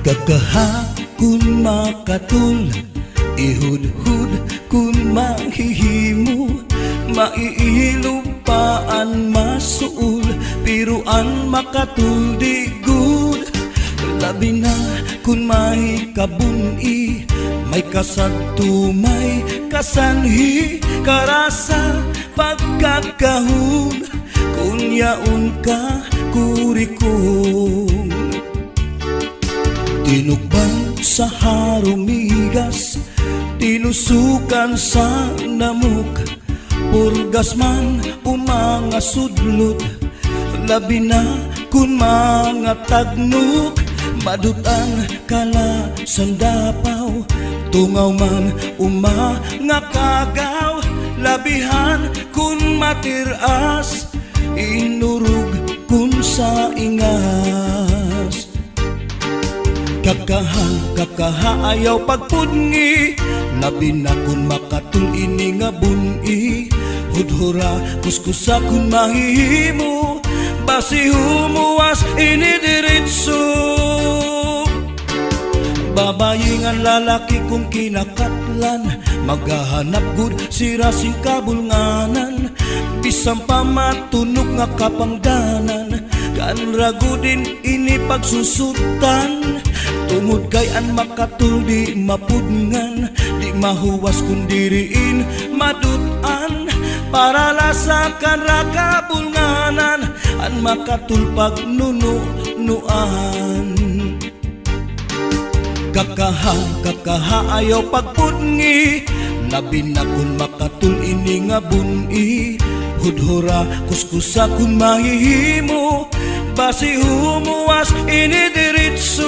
Kakaha kun makatul, ihud-hud kun mahihimo, maiilupaan masuul, piruan makatul di good. Labi na kun may kabuni, may kasadto may kasanhi, karasa pagkakahun, kun yaon ka kurikong. Tinukbang sa harumigas, tinusukan sa namuk, purgas man umanga sudlot, labi na kun mga tagnuk, madutan kala sandapaw, tungaw man umanga kagaw, labihan kun matiras, inurug kun sa ingas. Kakaha ayaw pagpudngi, labi na kun makatul ini nga buni, hudhura kuskusa kun mahihimo, basi humuwas ini diritso. Babayingan lalaki kung kinakatlan, maghahanap gud sira sing kabulnganan, bisang pamatunog nga kapangdanan, kan ragudin ini pagsusutan, tungod kay an makatul di mapudngan, di mahuwas kun diriin madutan, para lasakan rakabulnganan, an makatul pagnunuan. Kakaha ayaw pagpudngi, labi na kun makatul ini nga buni, hudhura kuskusa kun mahihimo, basi humuwas ini diritso.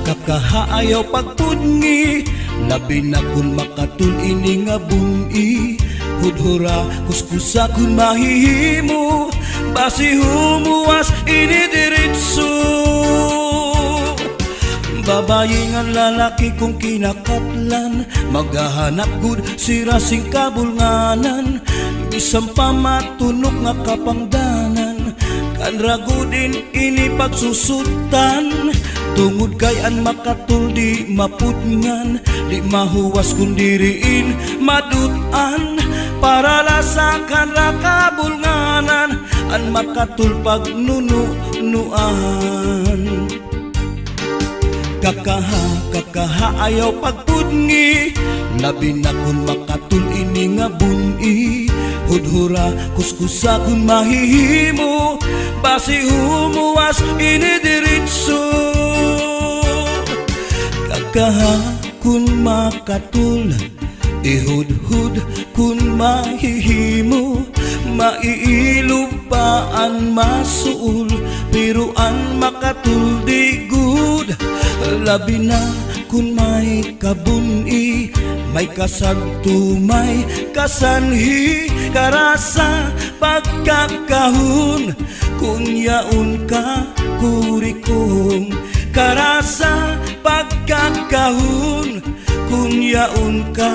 Kakaha ayaw pagpudngi, labi na kun makatul ini nga buni, hudhura kuskusa kun mahihimo, basi humuwas ini diritso. Babayingan lalaki kung kinakatlan, maghahanap gud sira sing kabulnganan, bisang pamatunok nga kapangdanan, kan ragudin ini pagsusutan, tungod kay an makatul di mapudngan, di mahuwas kun diriin madutan, para lasakan rakabulnganan, an makatul pagnunuan. Kakaha ayaw pagpudngi, labi na kun makatul ini nga buni, hudhura kuskusa kun mahihimo, basi humuwas ini diritso. Kakaha kun makatul, ihud-hud kun mahihimo, maiilupaan masuul, piruan makatul di good. Labi na kun may kabuni, may kasadto may kasanhi, karasa pagkakahun, kun yaon ka kurikong. Karasa pagkakahun, kun yaon ka